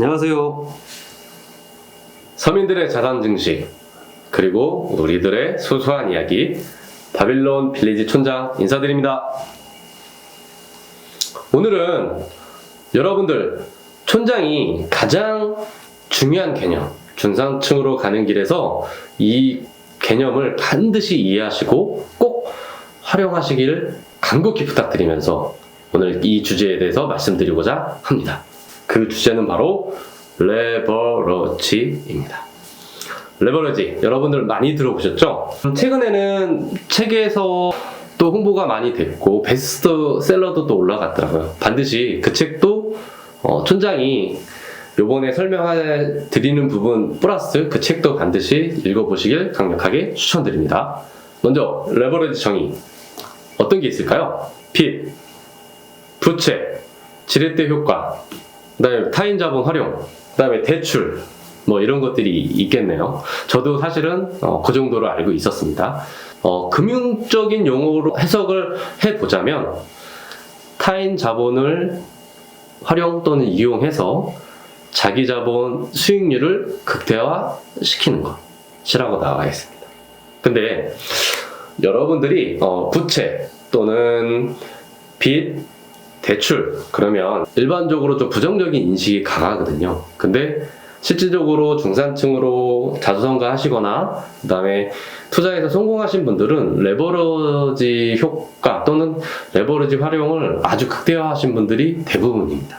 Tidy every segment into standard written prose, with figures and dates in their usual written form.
안녕하세요. 서민들의 자산 증식, 그리고 우리들의 소소한 이야기, 바빌론 빌리지 촌장 인사드립니다. 오늘은 여러분들, 촌장이 가장 중요한 개념, 중산층으로 가는 길에서 이 개념을 반드시 이해하시고 꼭 활용하시길 간곡히 부탁드리면서 오늘 이 주제에 대해서 말씀드리고자 합니다. 그 주제는 바로 레버러지입니다. 레버러지, 여러분들 많이 들어보셨죠? 최근에는 책에서 또 홍보가 많이 됐고 베스트셀러도 또 올라갔더라고요. 반드시 그 책도 촌장이 요번에 설명해 드리는 부분 플러스 그 책도 반드시 읽어보시길 강력하게 추천드립니다. 먼저 레버러지 정의, 어떤 게 있을까요? 빚, 부채, 지렛대 효과, 그 다음에 타인 자본 활용, 그 다음에 대출, 뭐 이런 것들이 있겠네요. 저도 사실은 그 정도로 알고 있었습니다. 금융적인 용어로 해석을 해보자면 타인 자본을 활용 또는 이용해서 자기 자본 수익률을 극대화시키는 것이라고 나와 있습니다. 근데 여러분들이 부채 또는 빚, 대출 그러면 일반적으로 좀 부정적인 인식이 강하거든요. 근데 실질적으로 중산층으로 자수성가 하시거나 그 다음에 투자에서 성공하신 분들은 레버러지 효과 또는 레버러지 활용을 아주 극대화하신 분들이 대부분입니다.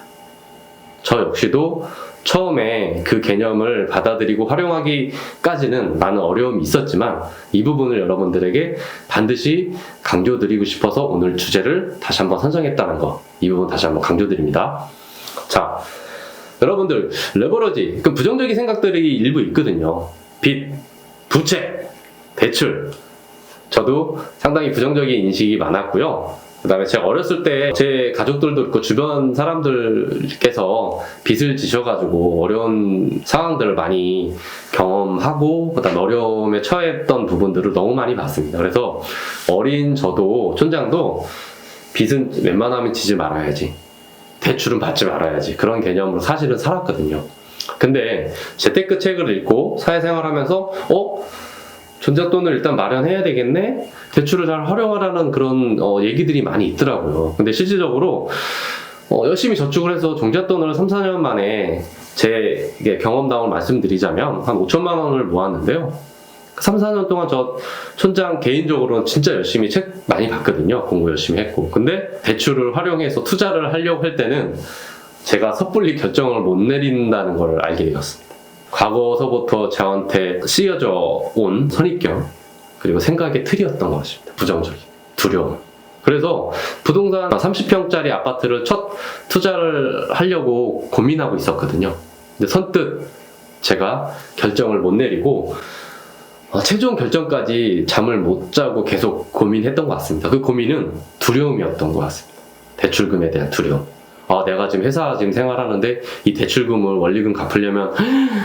저 역시도 처음에 그 개념을 받아들이고 활용하기까지는 많은 어려움이 있었지만 이 부분을 여러분들에게 반드시 강조드리고 싶어서 오늘 주제를 다시 한번 선정했다는 거, 이 부분 다시 한번 강조드립니다. 자, 여러분들 레버러지, 그 부정적인 생각들이 일부 있거든요. 빚, 부채, 대출. 저도 상당히 부정적인 인식이 많았고요. 그 다음에 제가 어렸을 때 제 가족들도 있고 주변 사람들께서 빚을 지셔가지고 어려운 상황들을 많이 경험하고 그 다음에 어려움에 처했던 부분들을 너무 많이 봤습니다. 그래서 어린 저도, 촌장도 빚은 웬만하면 지지 말아야지, 대출은 받지 말아야지, 그런 개념으로 사실은 살았거든요. 근데 재테크 책을 읽고 사회생활하면서 존재돈을 일단 마련해야 되겠네? 대출을 잘 활용하라는 그런 얘기들이 많이 있더라고요. 근데 실질적으로 열심히 저축을 해서 종잣돈을 3, 4년 만에 제 경험담을 말씀드리자면 한 5천만 원을 모았는데요. 3, 4년 동안 저 촌장 개인적으로는 진짜 열심히 책 많이 봤거든요. 공부 열심히 했고. 근데 대출을 활용해서 투자를 하려고 할 때는 제가 섣불리 결정을 못 내린다는 걸 알게 되었습니다. 과거서부터 저한테 씌어져 온 선입견, 그리고 생각의 틀이었던 것 같습니다. 부정적인, 두려움. 그래서 부동산 30평짜리 아파트를 첫 투자를 하려고 고민하고 있었거든요. 근데 선뜻 제가 결정을 못 내리고 최종 결정까지 잠을 못 자고 계속 고민했던 것 같습니다. 그 고민은 두려움이었던 것 같습니다. 대출금에 대한 두려움. 내가 지금 회사 생활하는데 이 대출금을 원리금 갚으려면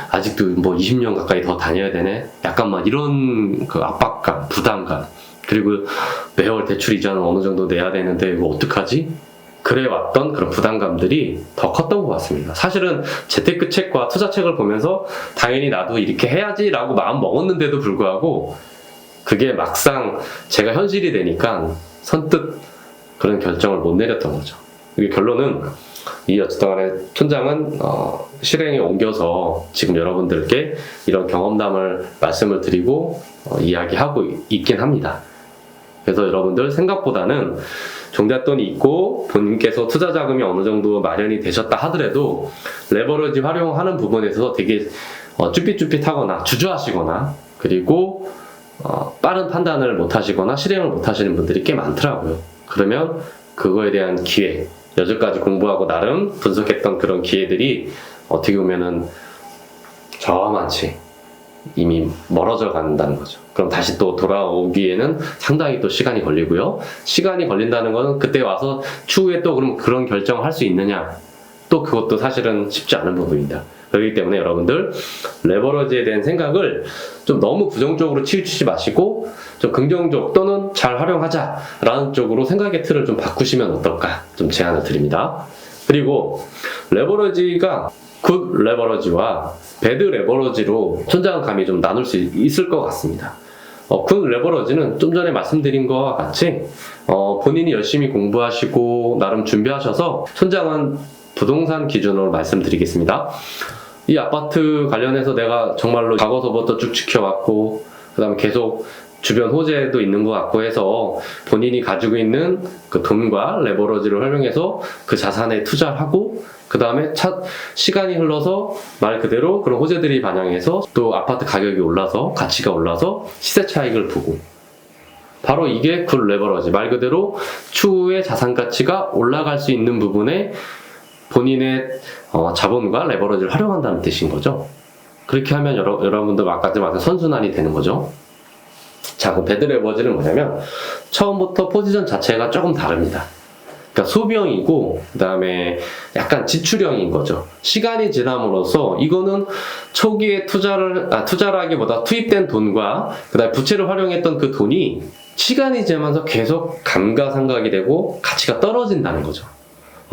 아직도 뭐 20년 가까이 더 다녀야 되네? 약간 막 이런 그 압박감, 부담감, 그리고 매월 대출 이자는 어느 정도 내야 되는데 이거 어떡하지? 그래 왔던 그런 부담감들이 더 컸던 것 같습니다. 사실은 재테크 책과 투자 책을 보면서 당연히 나도 이렇게 해야지 라고 마음 먹었는데도 불구하고 그게 막상 제가 현실이 되니까 선뜻 그런 결정을 못 내렸던 거죠. 이게 결론은 이 어쨌든 간에 촌장은 실행에 옮겨서 지금 여러분들께 이런 경험담을 말씀을 드리고 이야기하고 있긴 합니다. 그래서 여러분들 생각보다는 종잣돈이 있고 본인께서 투자 자금이 어느 정도 마련이 되셨다 하더라도 레버러지 활용하는 부분에서 되게 쭈삣쭈삣하거나 주저하시거나 그리고 빠른 판단을 못 하시거나 실행을 못 하시는 분들이 꽤 많더라고요. 그러면 그거에 대한 기회, 여태까지 공부하고 나름 분석했던 그런 기회들이 어떻게 보면은 저만치 이미 멀어져 간다는 거죠. 그럼 다시 또 돌아오기에는 상당히 또 시간이 걸리고요. 시간이 걸린다는 건 그때 와서 추후에 또 그럼 그런 결정을 할 수 있느냐? 또 그것도 사실은 쉽지 않은 부분입니다. 그렇기 때문에 여러분들 레버러지에 대한 생각을 좀 너무 부정적으로 치우치지 마시고 좀 긍정적 또는 잘 활용하자라는 쪽으로 생각의 틀을 좀 바꾸시면 어떨까 좀 제안을 드립니다. 그리고 레버러지가 굿 레버러지와 배드 레버러지로 천장은 감히 좀 나눌 수 있을 것 같습니다. 굿 레버러지는 좀 전에 말씀드린 것과 같이 본인이 열심히 공부하시고 나름 준비하셔서 천장은 부동산 기준으로 말씀드리겠습니다. 이 아파트 관련해서 내가 정말로 과거서부터 쭉 지켜왔고 그 다음에 계속 주변 호재도 있는 것 같고 해서 본인이 가지고 있는 그 돈과 레버러지를 활용해서 그 자산에 투자를 하고 그 다음에 시간이 흘러서 말 그대로 그런 호재들이 반영해서 또 아파트 가격이 올라서 가치가 올라서 시세 차익을 보고 바로 이게 굿 레버러지, 말 그대로 추후에 자산 가치가 올라갈 수 있는 부분에 본인의 자본과 레버러지를 활용한다는 뜻인 거죠. 그렇게 하면 여러분들 아까 말한 선순환이 되는 거죠. 자, 그럼 배드 레버러지는 뭐냐면 처음부터 포지션 자체가 조금 다릅니다. 그러니까 소비형이고 그 다음에 약간 지출형인 거죠. 시간이 지남으로써 이거는 초기에 투자라기보다 투입된 돈과 그 다음에 부채를 활용했던 그 돈이 시간이 지나면서 계속 감가상각이 되고 가치가 떨어진다는 거죠.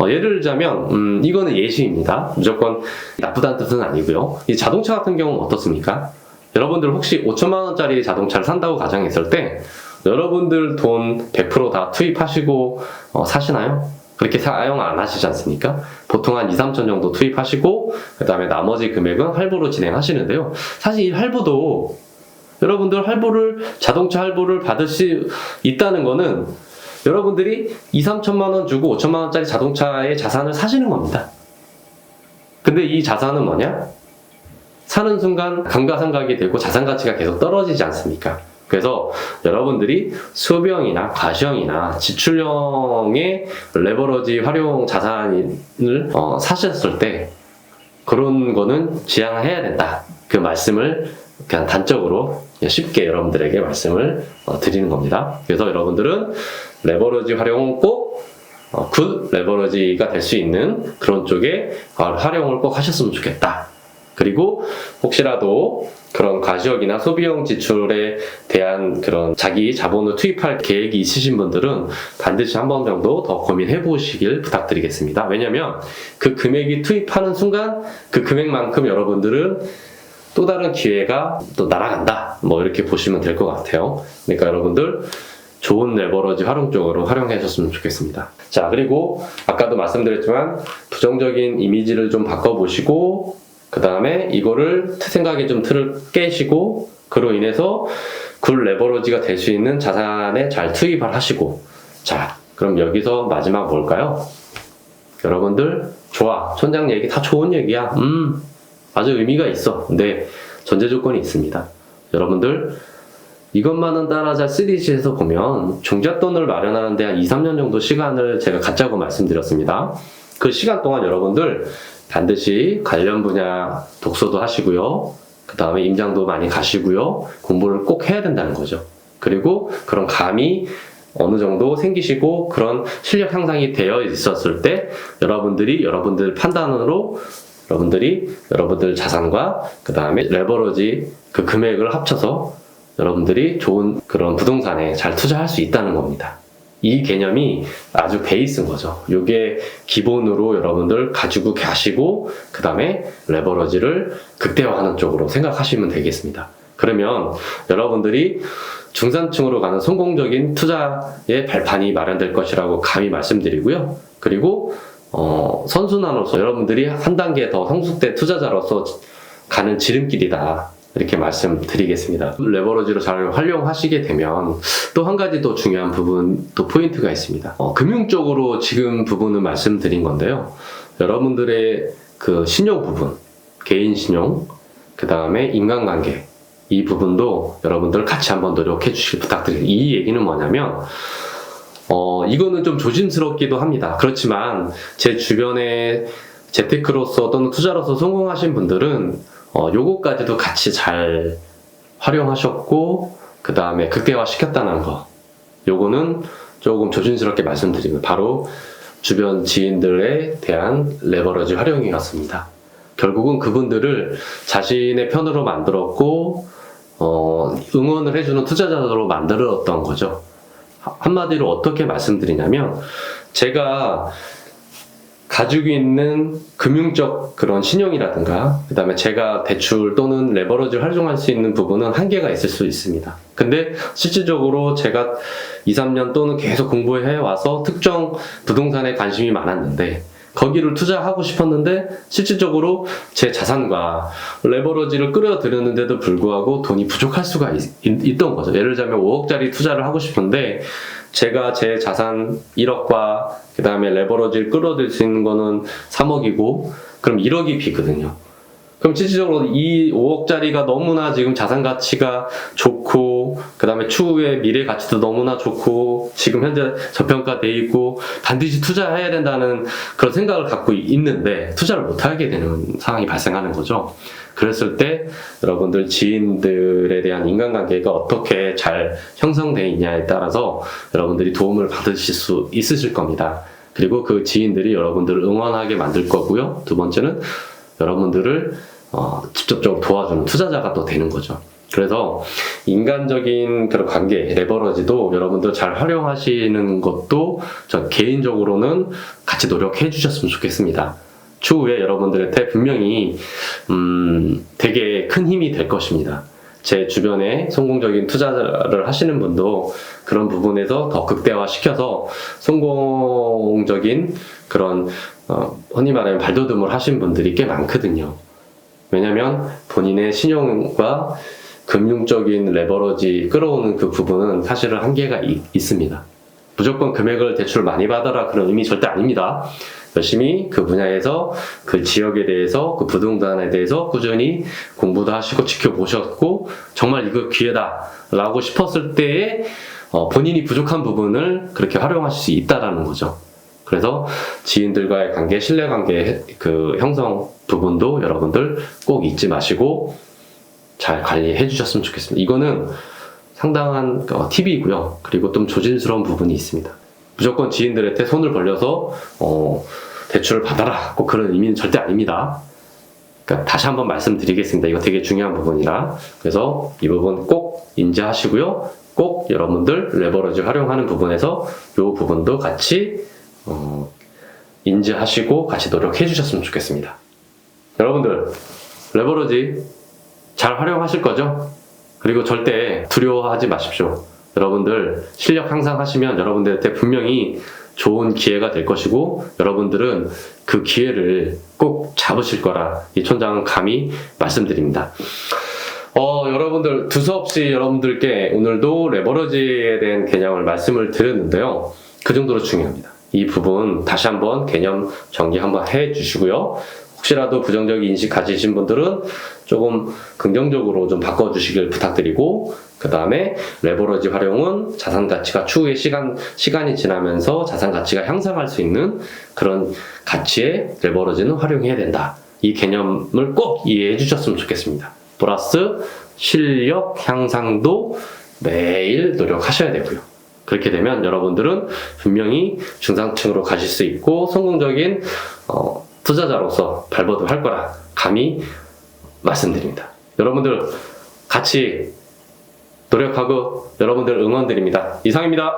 예를 들자면 이거는 예시입니다. 무조건 나쁘다는 뜻은 아니고요. 이 자동차 같은 경우는 어떻습니까? 여러분들 혹시 5천만 원짜리 자동차를 산다고 가정했을 때 여러분들 돈 100% 다 투입하시고 사시나요? 그렇게 사용 안 하시지 않습니까? 보통 한 2, 3천 정도 투입하시고 그 다음에 나머지 금액은 할부로 진행하시는데요. 사실 이 할부도 여러분들 자동차 할부를 받을 수 있다는 거는 여러분들이 2, 3천만 원 주고 5천만 원짜리 자동차의 자산을 사시는 겁니다. 근데 이 자산은 뭐냐? 사는 순간 감가상각이 되고 자산 가치가 계속 떨어지지 않습니까? 그래서 여러분들이 소비형이나 과시형이나 지출형의 레버러지 활용 자산을 사셨을 때 그런 거는 지양해야 된다. 그 말씀을 그냥 단적으로 쉽게 여러분들에게 말씀을 드리는 겁니다. 그래서 여러분들은 레버러지 활용은 꼭 굿 레버러지가 될 수 있는 그런 쪽에 활용을 꼭 하셨으면 좋겠다. 그리고 혹시라도 그런 과시형이나 소비형 지출에 대한 그런 자기 자본을 투입할 계획이 있으신 분들은 반드시 한 번 정도 더 고민해 보시길 부탁드리겠습니다. 왜냐면 그 금액이 투입하는 순간 그 금액만큼 여러분들은 또 다른 기회가 또 날아간다. 이렇게 보시면 될 것 같아요. 그러니까 여러분들 좋은 레버러지 활용 쪽으로 활용해 주셨으면 좋겠습니다. 자, 그리고 아까도 말씀드렸지만 부정적인 이미지를 좀 바꿔보시고 그 다음에 이거를 생각의 좀 틀을 깨시고 그로 인해서 굿 레버러지가 될 수 있는 자산에 잘 투입을 하시고 자, 그럼 여기서 마지막 뭘까요? 여러분들 좋아, 천장 얘기 다 좋은 얘기야. 아주 의미가 있어. 근데 전제 조건이 있습니다. 여러분들 이것만은 따라자 시리즈에서 보면 종잣돈을 마련하는 데 한 2, 3년 정도 시간을 제가 갖자고 말씀드렸습니다. 그 시간 동안 여러분들 반드시 관련 분야 독서도 하시고요. 그 다음에 임장도 많이 가시고요. 공부를 꼭 해야 된다는 거죠. 그리고 그런 감이 어느 정도 생기시고 그런 실력 향상이 되어 있었을 때 여러분들 판단으로 여러분들 자산과 그 다음에 레버러지 그 금액을 합쳐서 여러분들이 좋은 그런 부동산에 잘 투자할 수 있다는 겁니다. 이 개념이 아주 베이스인 거죠. 이게 기본으로 여러분들 가지고 가시고 그 다음에 레버러지를 극대화하는 쪽으로 생각하시면 되겠습니다. 그러면 여러분들이 중산층으로 가는 성공적인 투자의 발판이 마련될 것이라고 감히 말씀드리고요. 그리고 선순환으로서 여러분들이 한 단계 더 성숙된 투자자로서 가는 지름길이다. 이렇게 말씀드리겠습니다. 레버러지로 잘 활용하시게 되면 또 한 가지 더 중요한 부분, 또 포인트가 있습니다. 금융 쪽으로 지금 부분을 말씀드린 건데요. 여러분들의 그 신용 부분, 개인 신용, 그 다음에 인간관계, 이 부분도 여러분들 같이 한번 노력해 주시길 부탁드립니다. 이 얘기는 뭐냐면 이거는 좀 조심스럽기도 합니다. 그렇지만 제 주변에 재테크로서 또는 투자로서 성공하신 분들은 요거까지도 같이 잘 활용하셨고 그 다음에 극대화 시켰다는 거, 요거는 조금 조심스럽게 말씀드리면 바로 주변 지인들에 대한 레버러지 활용이었습니다. 결국은 그분들을 자신의 편으로 만들었고 응원을 해주는 투자자로 만들었던 거죠. 한마디로 어떻게 말씀드리냐면 제가 가지고 있는 금융적 그런 신용이라든가 그 다음에 제가 대출 또는 레버러지를 활용할 수 있는 부분은 한계가 있을 수 있습니다. 근데 실질적으로 제가 2, 3년 또는 계속 공부해 와서 특정 부동산에 관심이 많았는데 거기를 투자하고 싶었는데 실질적으로 제 자산과 레버러지를 끌어들였는데도 불구하고 돈이 부족할 수가 있던 거죠. 예를 들자면 5억짜리 투자를 하고 싶은데 제가 제 자산 1억과 그 다음에 레버러지를 끌어들일 수 있는 거는 3억이고 그럼 1억이 비거든요. 그럼 실질적으로 이 5억짜리가 너무나 지금 자산 가치가 좋고 그 다음에 추후에 미래 가치도 너무나 좋고 지금 현재 저평가돼 있고 반드시 투자해야 된다는 그런 생각을 갖고 있는데 투자를 못하게 되는 상황이 발생하는 거죠. 그랬을 때 여러분들 지인들에 대한 인간관계가 어떻게 잘 형성되어 있냐에 따라서 여러분들이 도움을 받으실 수 있으실 겁니다. 그리고 그 지인들이 여러분들을 응원하게 만들 거고요. 두 번째는 여러분들을 직접적으로 도와주는 투자자가 또 되는 거죠. 그래서 인간적인 그런 관계, 레버러지도 여러분들 잘 활용하시는 것도 저 개인적으로는 같이 노력해 주셨으면 좋겠습니다. 추후에 여러분들한테 분명히 되게 큰 힘이 될 것입니다. 제 주변에 성공적인 투자를 하시는 분도 그런 부분에서 더 극대화시켜서 성공적인 그런 흔히 말하면 발돋움을 하신 분들이 꽤 많거든요. 왜냐면 본인의 신용과 금융적인 레버러지 끌어오는 그 부분은 사실은 한계가 있습니다. 무조건 금액을 대출 많이 받아라 그런 의미 절대 아닙니다. 열심히 그 분야에서 그 지역에 대해서 그 부동산에 대해서 꾸준히 공부도 하시고 지켜보셨고 정말 이거 기회다 라고 싶었을 때에 본인이 부족한 부분을 그렇게 활용하실 수 있다라는 거죠. 그래서 지인들과의 관계, 신뢰관계 그 형성 부분도 여러분들 꼭 잊지 마시고 잘 관리해 주셨으면 좋겠습니다. 이거는 상당한 팁이고요. 그리고 좀 조심스러운 부분이 있습니다. 무조건 지인들한테 손을 벌려서 대출을 받아라 꼭 그런 의미는 절대 아닙니다. 그러니까 다시 한번 말씀드리겠습니다. 이거 되게 중요한 부분이라. 그래서 이 부분 꼭 인지하시고요. 꼭 여러분들 레버러지 활용하는 부분에서 이 부분도 같이 인지하시고 같이 노력해 주셨으면 좋겠습니다. 여러분들 레버러지 잘 활용하실 거죠? 그리고 절대 두려워하지 마십시오. 여러분들 실력 향상하시면 여러분들한테 분명히 좋은 기회가 될 것이고 여러분들은 그 기회를 꼭 잡으실 거라 이 촌장은 감히 말씀드립니다. 여러분들 두서없이 여러분들께 오늘도 레버러지에 대한 개념을 말씀을 드렸는데요. 그 정도로 중요합니다. 이 부분 다시 한번 개념 정리 한번 해 주시고요. 혹시라도 부정적인 인식 가지신 분들은 조금 긍정적으로 좀 바꿔주시길 부탁드리고 그 다음에 레버러지 활용은 자산 가치가 추후에 시간이 지나면서 자산 가치가 향상할 수 있는 그런 가치의 레버러지는 활용해야 된다. 이 개념을 꼭 이해해 주셨으면 좋겠습니다. 플러스 실력 향상도 매일 노력하셔야 되고요. 그렇게 되면 여러분들은 분명히 중상층으로 가실 수 있고 성공적인 투자자로서 발버둥할 거라 감히 말씀드립니다. 여러분들 같이 노력하고 여러분들 응원드립니다. 이상입니다.